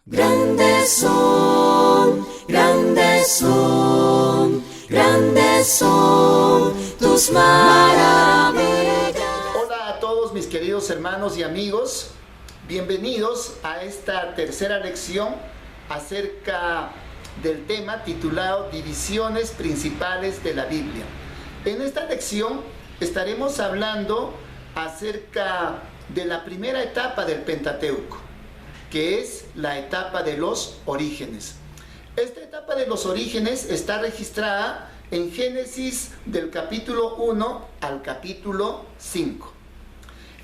Grandes son, grandes son, grandes son tus maravillas. Hola a todos mis queridos hermanos y amigos, bienvenidos a esta tercera lección acerca del tema titulado Divisiones Principales de la Biblia. En esta lección estaremos hablando acerca de la primera etapa del Pentateuco, que es la etapa de los orígenes. Esta etapa de los orígenes está registrada en Génesis del capítulo 1 al capítulo 5.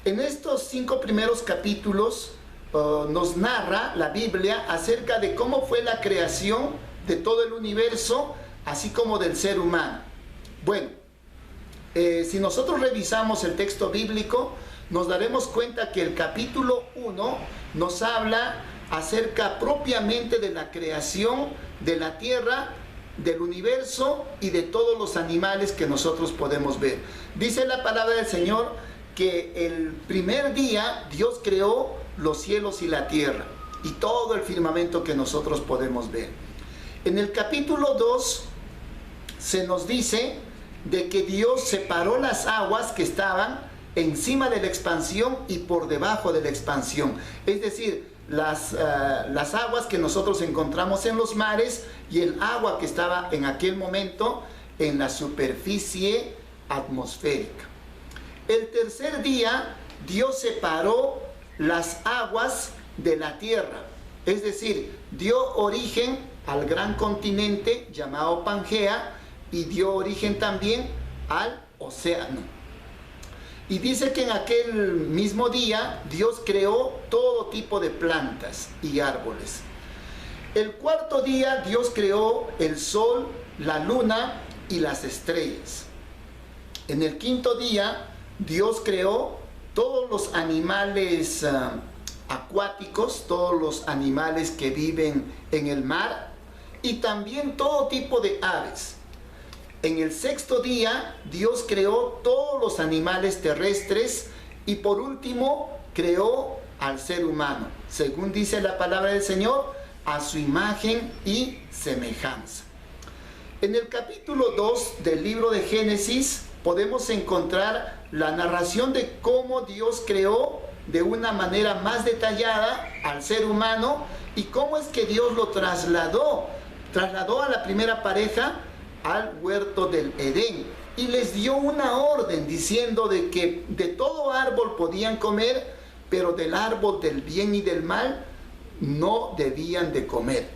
En estos 5 primeros capítulos nos narra la Biblia acerca de cómo fue la creación de todo el universo, así como del ser humano. Bueno, si nosotros revisamos el texto bíblico, nos daremos cuenta que el capítulo 1 nos habla acerca propiamente de la creación de la tierra, del universo y de todos los animales que nosotros podemos ver. Dice la palabra del Señor que el primer día Dios creó los cielos y la tierra y todo el firmamento que nosotros podemos ver. En el capítulo 2 se nos dice de que Dios separó las aguas que estaban encima de la expansión y por debajo de la expansión. Es decir, las aguas que nosotros encontramos en los mares y el agua que estaba en aquel momento en la superficie atmosférica. El tercer día, Dios separó las aguas de la tierra. Es decir, dio origen al gran continente llamado Pangea y dio origen también al océano. Y dice que en aquel mismo día Dios creó todo tipo de plantas y árboles. El cuarto día Dios creó el sol, la luna y las estrellas. En el quinto día Dios creó todos los animales acuáticos, todos los animales que viven en el mar y también todo tipo de aves. En el sexto día, Dios creó todos los animales terrestres y por último creó al ser humano, según dice la palabra del Señor, a su imagen y semejanza. En el capítulo 2 del libro de Génesis podemos encontrar la narración de cómo Dios creó de una manera más detallada al ser humano y cómo es que Dios lo trasladó a la primera pareja al huerto del Edén y les dio una orden diciendo de que de todo árbol podían comer, pero del árbol del bien y del mal no debían de comer.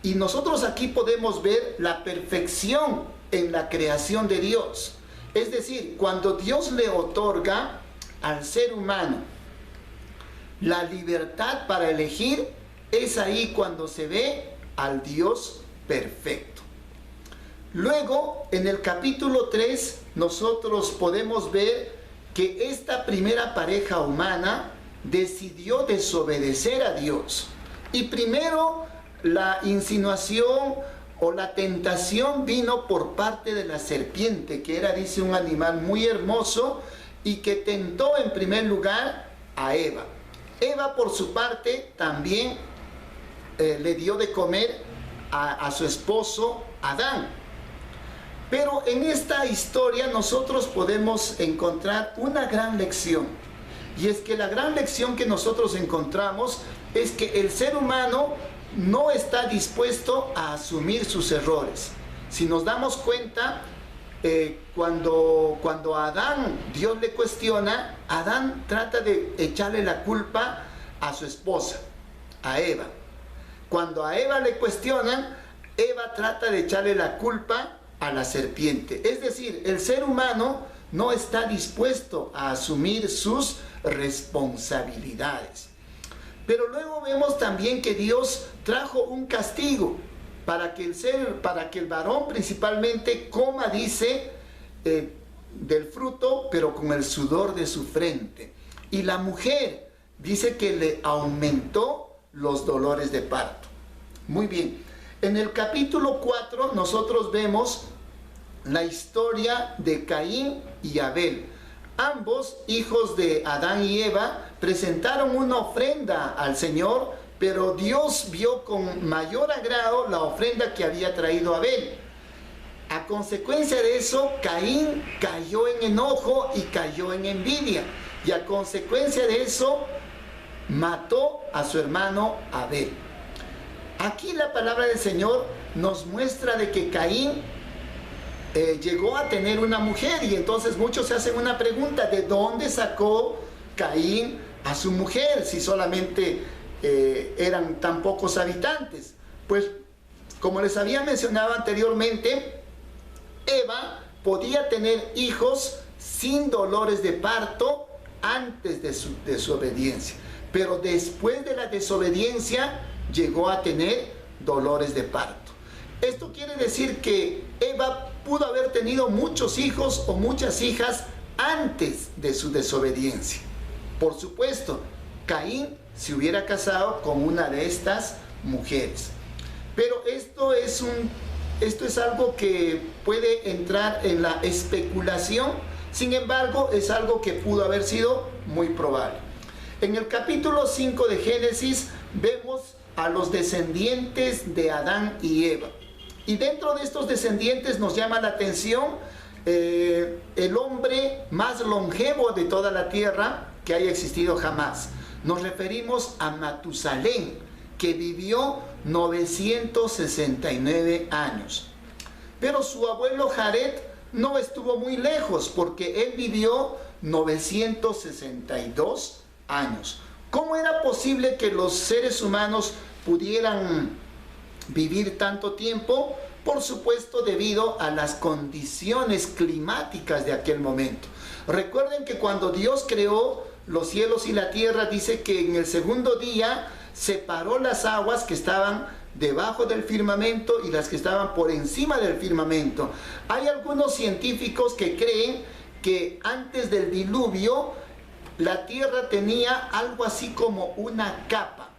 Y nosotros aquí podemos ver la perfección en la creación de Dios. Es decir, cuando Dios le otorga al ser humano la libertad para elegir, es ahí cuando se ve al Dios perfecto. Luego, en el capítulo 3, nosotros podemos ver que esta primera pareja humana decidió desobedecer a Dios. Y primero, la insinuación o la tentación vino por parte de la serpiente, que era, dice, un animal muy hermoso y que tentó en primer lugar a Eva. Eva, por su parte, también le dio de comer a su esposo Adán. Pero en esta historia nosotros podemos encontrar una gran lección. Y es que la gran lección que nosotros encontramos es que el ser humano no está dispuesto a asumir sus errores. Si nos damos cuenta, cuando a Adán Dios le cuestiona, Adán trata de echarle la culpa a su esposa, a Eva. Cuando a Eva le cuestionan, Eva trata de echarle la culpa a la serpiente. Es decir, el ser humano no está dispuesto a asumir sus responsabilidades. Pero luego vemos también que Dios trajo un castigo para que el varón principalmente coma, dice, del fruto, pero con el sudor de su frente. Y la mujer dice que le aumentó los dolores de parto. Muy bien, en el capítulo 4 nosotros vemos la historia de Caín y Abel. Ambos, hijos de Adán y Eva, presentaron una ofrenda al Señor, pero Dios vio con mayor agrado la ofrenda que había traído Abel. A consecuencia de eso, Caín cayó en enojo y cayó en envidia. Y a consecuencia de eso, mató a su hermano Abel. Aquí la palabra del Señor nos muestra de que Caín llegó a tener una mujer, y entonces muchos se hacen una pregunta: ¿de dónde sacó Caín a su mujer si solamente eran tan pocos habitantes? Pues, como les había mencionado anteriormente, Eva podía tener hijos sin dolores de parto antes de su desobediencia, pero después de la desobediencia llegó a tener dolores de parto. Esto quiere decir que Eva pudo haber tenido muchos hijos o muchas hijas antes de su desobediencia. Por supuesto, Caín se hubiera casado con una de estas mujeres. Pero esto es algo que puede entrar en la especulación. Sin embargo, es algo que pudo haber sido muy probable. En el capítulo 5 de Génesis vemos a los descendientes de Adán y Eva. Y dentro de estos descendientes nos llama la atención el hombre más longevo de toda la tierra que haya existido jamás. Nos referimos a Matusalén, que vivió 969 años. Pero su abuelo Jared no estuvo muy lejos, porque él vivió 962 años. ¿Cómo era posible que los seres humanos pudieran vivir tanto tiempo? Por supuesto, debido a las condiciones climáticas de aquel momento. Recuerden que cuando Dios creó los cielos y la tierra, dice que en el segundo día separó las aguas que estaban debajo del firmamento y las que estaban por encima del firmamento. Hay algunos científicos que creen que antes del diluvio la tierra tenía algo así como una capa.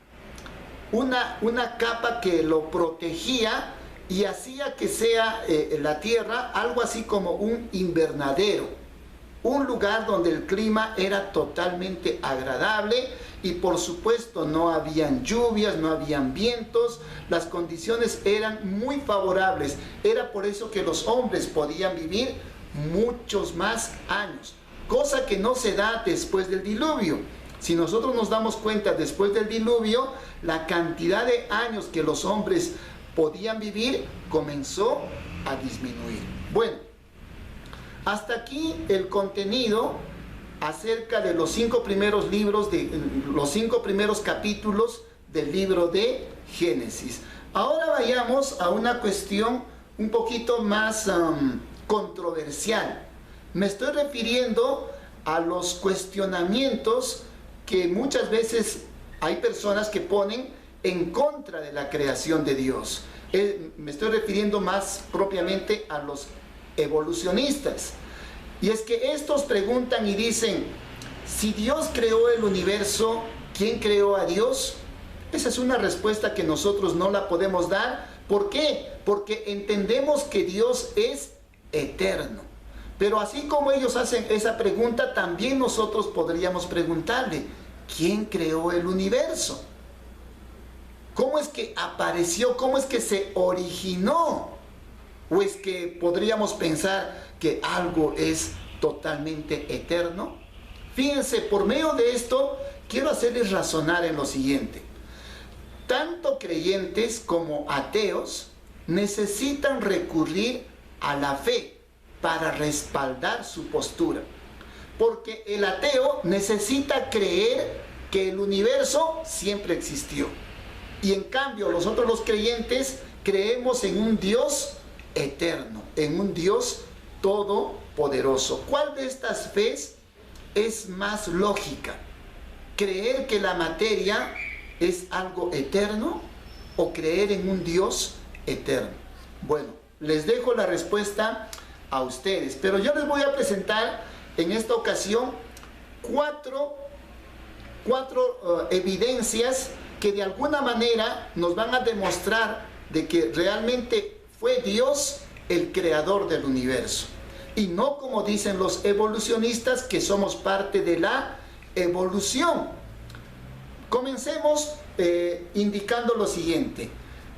Una capa que lo protegía y hacía que sea la tierra algo así como un invernadero, un lugar donde el clima era totalmente agradable y por supuesto no habían lluvias, no habían vientos, las condiciones eran muy favorables. Era por eso que los hombres podían vivir muchos más años, cosa que no se da después del diluvio. Si nosotros nos damos cuenta, después del diluvio, la cantidad de años que los hombres podían vivir comenzó a disminuir. Bueno, hasta aquí el contenido acerca de los 5 primeros libros, los 5 primeros capítulos del libro de Génesis. Ahora vayamos a una cuestión un poquito más controversial. Me estoy refiriendo a los cuestionamientos que muchas veces hay personas que ponen en contra de la creación de Dios. Me estoy refiriendo más propiamente a los evolucionistas. Y es que estos preguntan y dicen: si Dios creó el universo, ¿quién creó a Dios? Esa es una respuesta que nosotros no la podemos dar. ¿Por qué? Porque entendemos que Dios es eterno. Pero así como ellos hacen esa pregunta, también nosotros podríamos preguntarle: ¿quién creó el universo? ¿Cómo es que apareció? ¿Cómo es que se originó? ¿O es que podríamos pensar que algo es totalmente eterno? Fíjense, por medio de esto quiero hacerles razonar en lo siguiente. Tanto creyentes como ateos necesitan recurrir a la fe para respaldar su postura. Porque el ateo necesita creer que el universo siempre existió. Y en cambio nosotros los creyentes creemos en un Dios eterno, en un Dios todopoderoso. ¿Cuál de estas fes es más lógica? ¿Creer que la materia es algo eterno o creer en un Dios eterno? Bueno, les dejo la respuesta a ustedes, pero yo les voy a presentar en esta ocasión cuatro evidencias que de alguna manera nos van a demostrar de que realmente fue Dios el creador del universo. y no como dicen los evolucionistas que somos parte de la evolución. Comencemos indicando lo siguiente,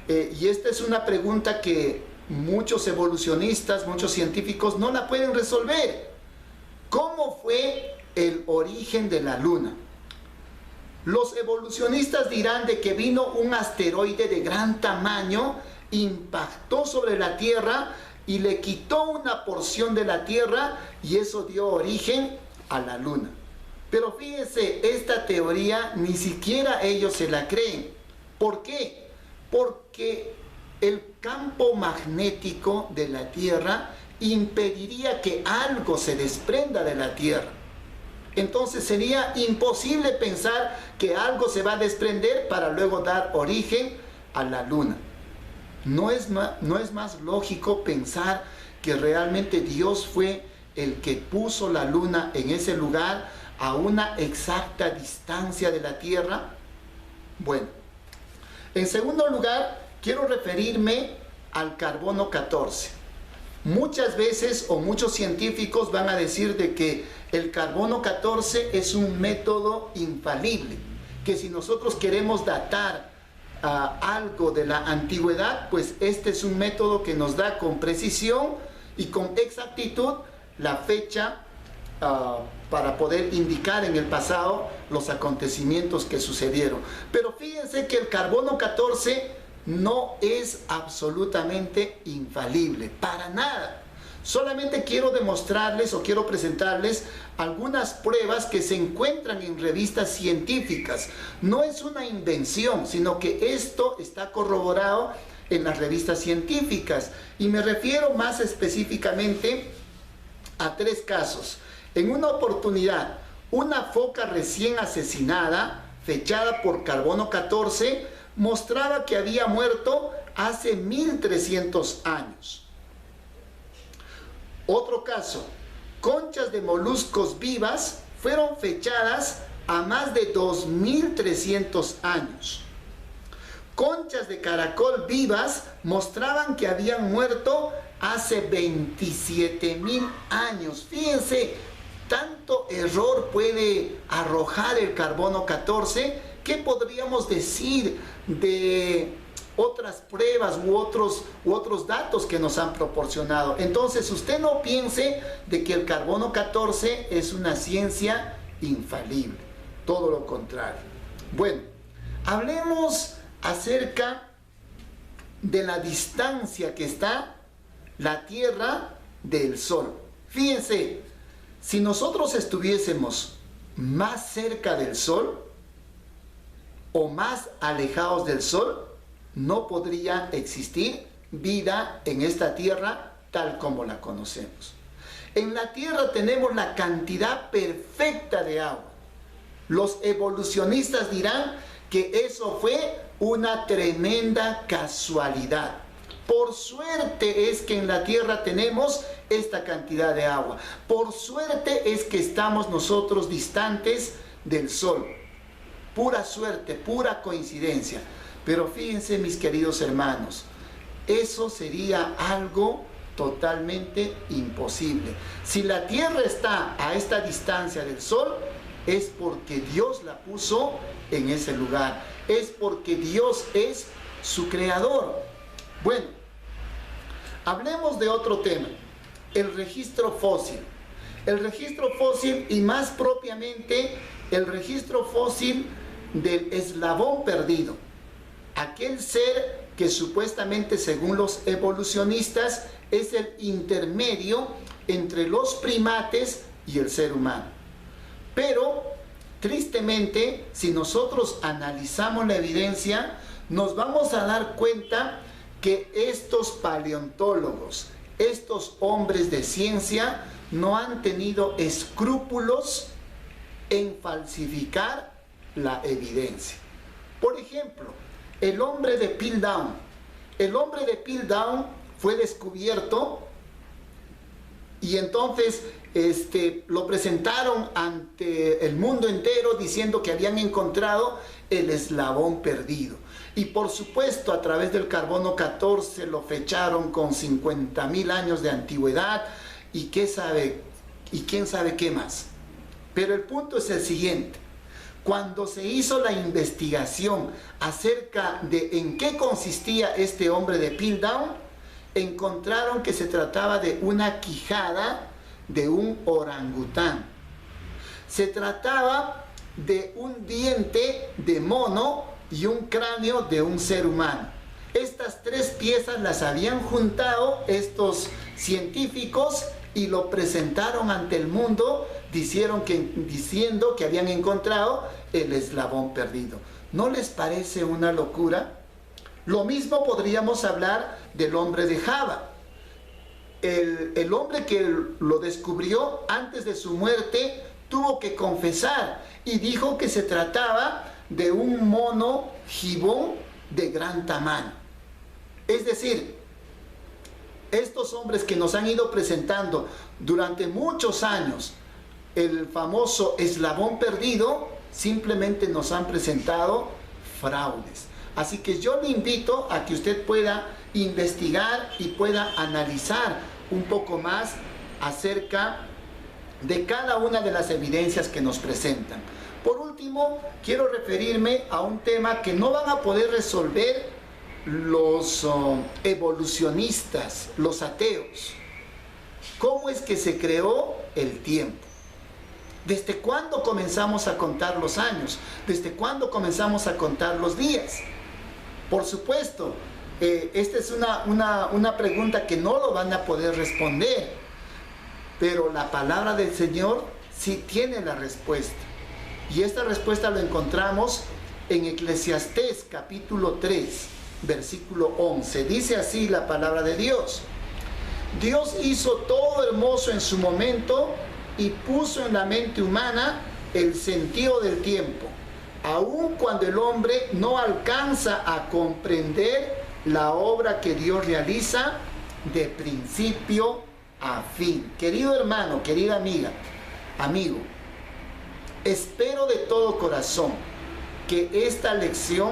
y esta es una pregunta que muchos evolucionistas, muchos científicos no la pueden resolver. ¿Cómo fue el origen de la Luna? Los evolucionistas dirán de que vino un asteroide de gran tamaño, impactó sobre la Tierra y le quitó una porción de la Tierra y eso dio origen a la Luna. Pero fíjense, esta teoría ni siquiera ellos se la creen. ¿Por qué? Porque el campo magnético de la Tierra impediría que algo se desprenda de la Tierra. Entonces sería imposible pensar que algo se va a desprender para luego dar origen a la Luna. ¿No es más lógico pensar que realmente Dios fue el que puso la Luna en ese lugar a una exacta distancia de la Tierra? Bueno, en segundo lugar, quiero referirme al carbono 14. Muchas veces o muchos científicos van a decir de que el carbono 14 es un método infalible, que si nosotros queremos datar algo de la antigüedad, pues este es un método que nos da con precisión y con exactitud la fecha para poder indicar en el pasado los acontecimientos que sucedieron. Pero fíjense que el carbono 14 no es absolutamente infalible, para nada. Solamente quiero demostrarles o quiero presentarles algunas pruebas que se encuentran en revistas científicas. No es una invención, sino que esto está corroborado en las revistas científicas. Y me refiero más específicamente a 3 casos. En una oportunidad, una foca recién asesinada, fechada por carbono 14, mostraba que había muerto hace 1300 años. Otro caso, conchas de moluscos vivas fueron fechadas a más de 2300 años. Conchas de caracol vivas mostraban que habían muerto hace 27.000 años. Fíjense, tanto error puede arrojar el carbono 14. ¿Qué podríamos decir de otras pruebas u otros datos que nos han proporcionado? Entonces, usted no piense de que el carbono 14 es una ciencia infalible, todo lo contrario. Bueno, hablemos acerca de la distancia que está la Tierra del Sol. Fíjense, si nosotros estuviésemos más cerca del Sol o más alejados del Sol, no podría existir vida en esta Tierra tal como la conocemos. En la Tierra tenemos la cantidad perfecta de agua. Los evolucionistas dirán que eso fue una tremenda casualidad. Por suerte es que en la Tierra tenemos esta cantidad de agua. Por suerte es que estamos nosotros distantes del Sol. Pura suerte, pura coincidencia. Pero fíjense, mis queridos hermanos, eso sería algo totalmente imposible. Si la Tierra está a esta distancia del Sol, es porque Dios la puso en ese lugar. Es porque Dios es su creador. Bueno, hablemos de otro tema, el registro fósil. El registro fósil y más propiamente el registro fósil del eslabón perdido. Aquel ser que supuestamente, según los evolucionistas, es el intermedio entre los primates y el ser humano. Pero, tristemente, si nosotros analizamos la evidencia, nos vamos a dar cuenta que estos paleontólogos, estos hombres de ciencia, no han tenido escrúpulos en falsificar la evidencia. Por ejemplo, el hombre de Piltdown. El hombre de Piltdown fue descubierto y entonces lo presentaron ante el mundo entero diciendo que habían encontrado el eslabón perdido. Y por supuesto, a través del carbono 14 lo fecharon con 50.000 años de antigüedad y quién sabe qué más. Pero el punto es el siguiente. Cuando se hizo la investigación acerca de en qué consistía este hombre de Piltdown, encontraron que se trataba de una quijada de un orangután. Se trataba de un diente de mono y un cráneo de un ser humano. Estas tres piezas las habían juntado estos científicos y lo presentaron ante el mundo diciendo que habían encontrado el eslabón perdido. ¿No les parece una locura? Lo mismo podríamos hablar del hombre de Java. El hombre que lo descubrió antes de su muerte tuvo que confesar y dijo que se trataba de un mono gibón de gran tamaño. Es decir, estos hombres que nos han ido presentando durante muchos años el famoso eslabón perdido, simplemente nos han presentado fraudes. Así que yo le invito a que usted pueda investigar y pueda analizar un poco más acerca de cada una de las evidencias que nos presentan. Por último, quiero referirme a un tema que no van a poder resolver los evolucionistas, los ateos. ¿Cómo es que se creó el tiempo? ¿Desde cuándo comenzamos a contar los años? ¿Desde cuándo comenzamos a contar los días? Por supuesto, esta es una pregunta que no lo van a poder responder, pero la palabra del Señor sí tiene la respuesta. Y esta respuesta lo encontramos en Eclesiastés capítulo 3, versículo 11. Dice así la palabra de Dios: Dios hizo todo hermoso en su momento y puso en la mente humana el sentido del tiempo, aun cuando el hombre no alcanza a comprender la obra que Dios realiza de principio a fin. Querido hermano, querida amiga, amigo, espero de todo corazón que esta lección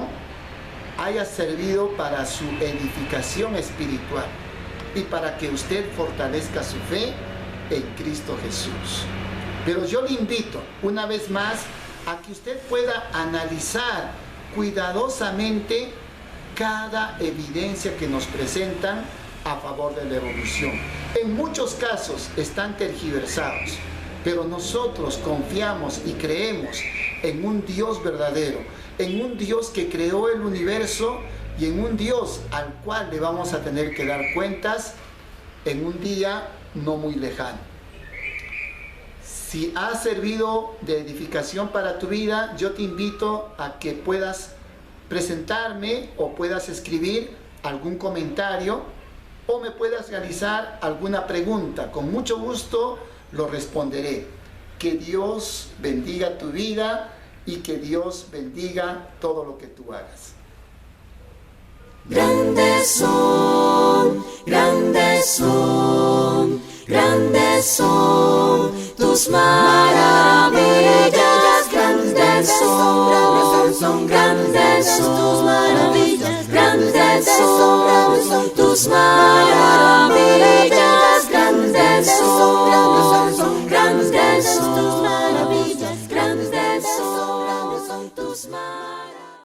haya servido para su edificación espiritual y para que usted fortalezca su fe en Cristo Jesús. Pero yo le invito una vez más a que usted pueda analizar cuidadosamente cada evidencia que nos presentan a favor de la evolución. En muchos casos están tergiversados, pero nosotros confiamos y creemos en un Dios verdadero, en un Dios que creó el universo y en un Dios al cual le vamos a tener que dar cuentas en un día no muy lejano. Si ha servido de edificación para tu vida, yo te invito a que puedas presentarme o puedas escribir algún comentario o me puedas realizar alguna pregunta. Con mucho gusto lo responderé. Que Dios bendiga tu vida y que Dios bendiga todo lo que tú hagas. Grandes son, grandes son, grandes son tus maravillas, grandes son, grandes son tus maravillas, grandes son tus maravillas.